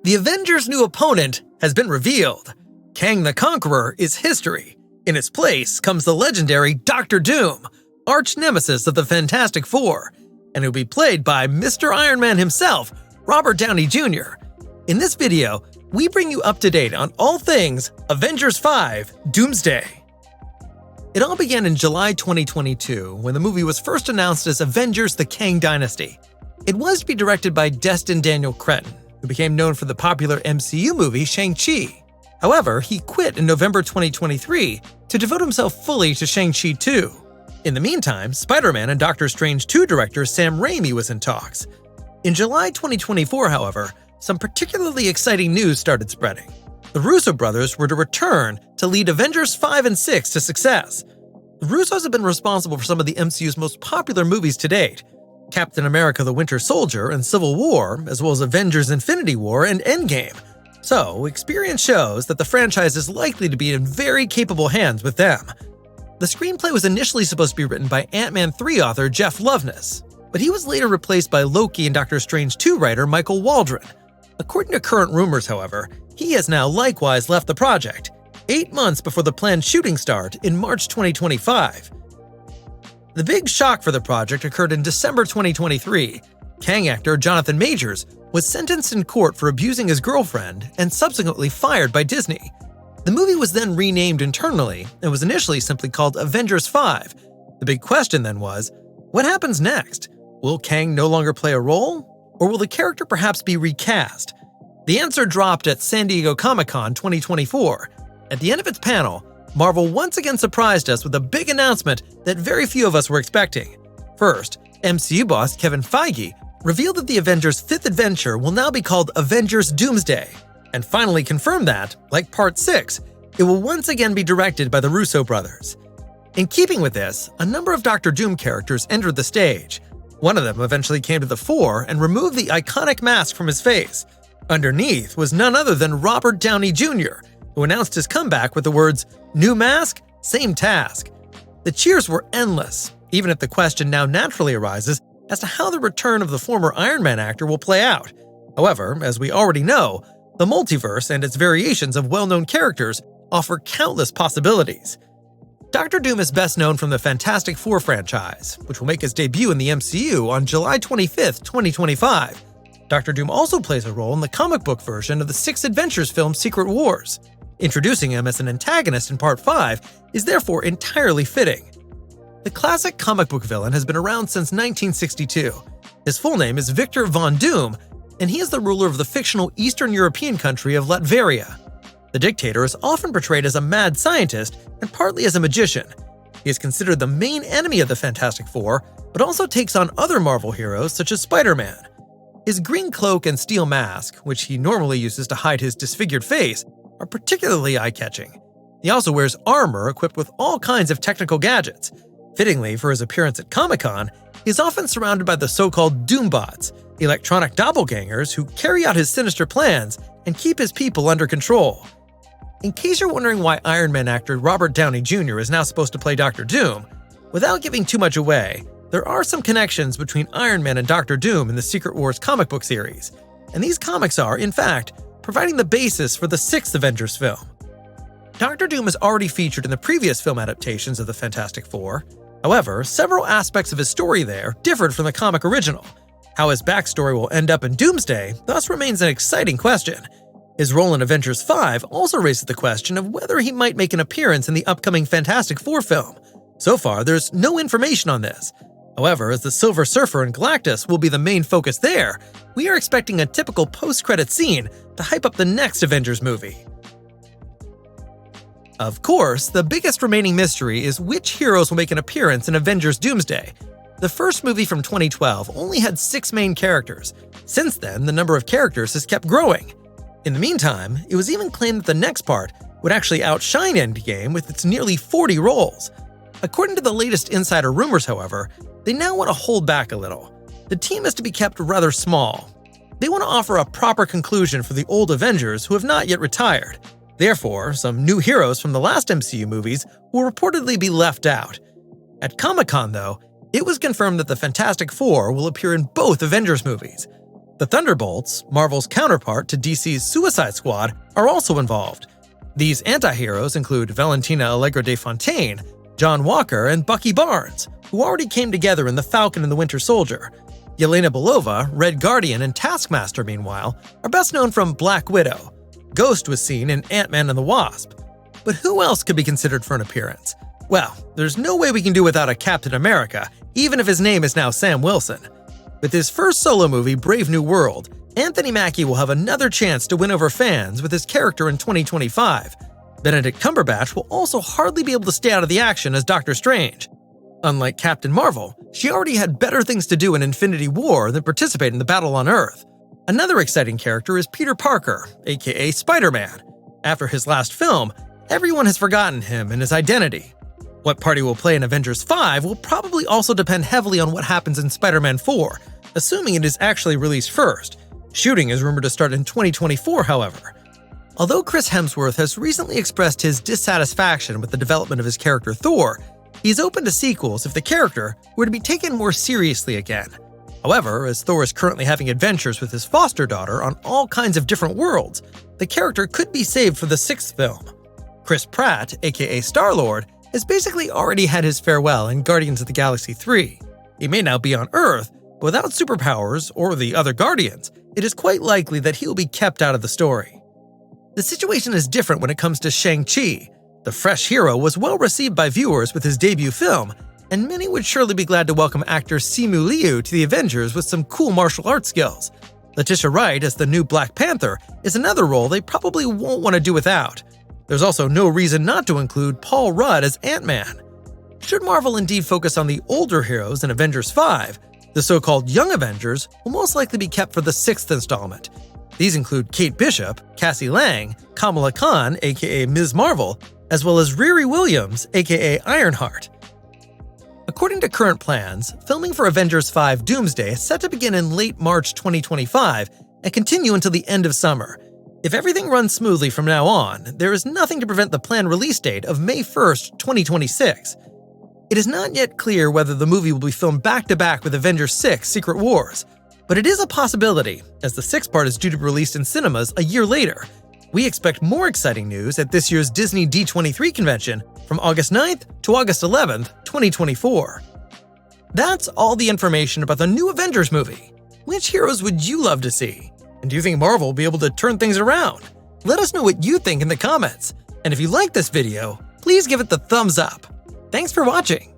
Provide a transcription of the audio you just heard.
The Avengers' new opponent has been revealed. Kang the Conqueror is history. In its place comes the legendary Dr. Doom, arch-nemesis of the Fantastic Four, and he'll be played by Mr. Iron Man himself, Robert Downey Jr. In this video, we bring you up to date on all things Avengers 5 Doomsday. It all began in July 2022 when the movie was first announced as Avengers: The Kang Dynasty. It was to be directed by Destin Daniel Cretton, who became known for the popular MCU movie Shang-Chi. However, he quit in November 2023 to devote himself fully to Shang-Chi 2. In the meantime, Spider-Man and Doctor Strange 2 director Sam Raimi was in talks. In July 2024, however, some particularly exciting news started spreading. The Russo brothers were to return to lead Avengers 5 and 6 to success. The Russos have been responsible for some of the MCU's most popular movies to date: Captain America: The Winter Soldier and Civil War, as well as Avengers: Infinity War and Endgame. So, experience shows that the franchise is likely to be in very capable hands with them. The screenplay was initially supposed to be written by Ant-Man 3 author Jeff Loveness, but he was later replaced by Loki and Doctor Strange 2 writer Michael Waldron. According to current rumors, however, he has now likewise left the project, 8 months before the planned shooting start in March 2025. The big shock for the project occurred in December 2023. Kang actor Jonathan Majors was sentenced in court for abusing his girlfriend and subsequently fired by Disney. The movie was then renamed internally and was initially simply called Avengers 5. The big question then was, what happens next? Will Kang no longer play a role? Or will the character perhaps be recast? The answer dropped at San Diego Comic-Con 2024. At the end of its panel, Marvel once again surprised us with a big announcement that very few of us were expecting. First, MCU boss Kevin Feige revealed that the Avengers' fifth adventure will now be called Avengers Doomsday, and finally confirmed that, like Part 6, it will once again be directed by the Russo brothers. In keeping with this, a number of Doctor Doom characters entered the stage. One of them eventually came to the fore and removed the iconic mask from his face. Underneath was none other than Robert Downey Jr., who announced his comeback with the words, "New mask, same task." The cheers were endless, even if the question now naturally arises as to how the return of the former Iron Man actor will play out. However, as we already know, the multiverse and its variations of well-known characters offer countless possibilities. Dr. Doom is best known from the Fantastic Four franchise, which will make his debut in the MCU on July 25, 2025. Dr. Doom also plays a role in the comic book version of the Six Adventures film Secret Wars. Introducing him as an antagonist in Part 5 is therefore entirely fitting. The classic comic book villain has been around since 1962. His full name is Victor Von Doom, and he is the ruler of the fictional Eastern European country of Latveria. The dictator is often portrayed as a mad scientist and partly as a magician. He is considered the main enemy of the Fantastic Four, but also takes on other Marvel heroes such as Spider-Man. His green cloak and steel mask, which he normally uses to hide his disfigured face, are particularly eye-catching. He also wears armor equipped with all kinds of technical gadgets. Fittingly for his appearance at Comic-Con, he is often surrounded by the so-called Doombots, electronic doppelgangers who carry out his sinister plans and keep his people under control. In case you're wondering why Iron Man actor Robert Downey Jr. is now supposed to play Dr. Doom, without giving too much away, there are some connections between Iron Man and Dr. Doom in the Secret Wars comic book series, and these comics are, in fact, providing the basis for the sixth Avengers film. Dr. Doom is already featured in the previous film adaptations of the Fantastic Four. However, several aspects of his story there differed from the comic original. How his backstory will end up in Doomsday thus remains an exciting question. His role in Avengers 5 also raises the question of whether he might make an appearance in the upcoming Fantastic Four film. So far, there's no information on this. However, as the Silver Surfer and Galactus will be the main focus there, we are expecting a typical post-credit scene to hype up the next Avengers movie. Of course, the biggest remaining mystery is which heroes will make an appearance in Avengers Doomsday. The first movie from 2012 only had 6 main characters. Since then, the number of characters has kept growing. In the meantime, it was even claimed that the next part would actually outshine Endgame with its nearly 40 roles. According to the latest insider rumors, however, they now want to hold back a little. The team is to be kept rather small. They want to offer a proper conclusion for the old Avengers who have not yet retired. Therefore, some new heroes from the last MCU movies will reportedly be left out. At Comic-Con, though, it was confirmed that the Fantastic Four will appear in both Avengers movies. The Thunderbolts, Marvel's counterpart to DC's Suicide Squad, are also involved. These anti-heroes include Valentina Allegra de Fontaine, John Walker, and Bucky Barnes, who already came together in The Falcon and the Winter Soldier. Yelena Belova, Red Guardian, and Taskmaster, meanwhile, are best known from Black Widow. Ghost was seen in Ant-Man and the Wasp. But who else could be considered for an appearance? Well, there's no way we can do without a Captain America, even if his name is now Sam Wilson. With his first solo movie, Brave New World, Anthony Mackie will have another chance to win over fans with his character in 2025. Benedict Cumberbatch will also hardly be able to stay out of the action as Doctor Strange. Unlike Captain Marvel, she already had better things to do in Infinity War than participate in the battle on Earth. Another exciting character is Peter Parker, aka Spider-Man. After his last film, everyone has forgotten him and his identity. What part he will play in Avengers 5 will probably also depend heavily on what happens in Spider-Man 4, assuming it is actually released first. Shooting is rumored to start in 2024, however. Although Chris Hemsworth has recently expressed his dissatisfaction with the development of his character Thor, he's open to sequels if the character were to be taken more seriously again. However, as Thor is currently having adventures with his foster daughter on all kinds of different worlds, the character could be saved for the 6th film. Chris Pratt, aka Star-Lord, has basically already had his farewell in Guardians of the Galaxy 3. He may now be on Earth, but without superpowers or the other Guardians, it is quite likely that he will be kept out of the story. The situation is different when it comes to Shang-Chi. The fresh hero was well received by viewers with his debut film, and many would surely be glad to welcome actor Simu Liu to the Avengers with some cool martial arts skills. Letitia Wright as the new Black Panther is another role they probably won't want to do without. There's also no reason not to include Paul Rudd as Ant-Man. Should Marvel indeed focus on the older heroes in Avengers 5, the so-called Young Avengers will most likely be kept for the 6th installment. These include Kate Bishop, Cassie Lang, Kamala Khan, aka Ms. Marvel, as well as Riri Williams, aka Ironheart. According to current plans, filming for Avengers 5 Doomsday is set to begin in late March 2025 and continue until the end of summer. If everything runs smoothly from now on, there is nothing to prevent the planned release date of May 1st, 2026. It is not yet clear whether the movie will be filmed back-to-back with Avengers 6 Secret Wars, but it is a possibility, as the 6th part is due to be released in cinemas a year later. We expect more exciting news at this year's Disney D23 convention from August 9th to August 11th, 2024. That's all the information about the new Avengers movie. Which heroes would you love to see? And do you think Marvel will be able to turn things around? Let us know what you think in the comments. And if you like this video, please give it the thumbs up. Thanks for watching.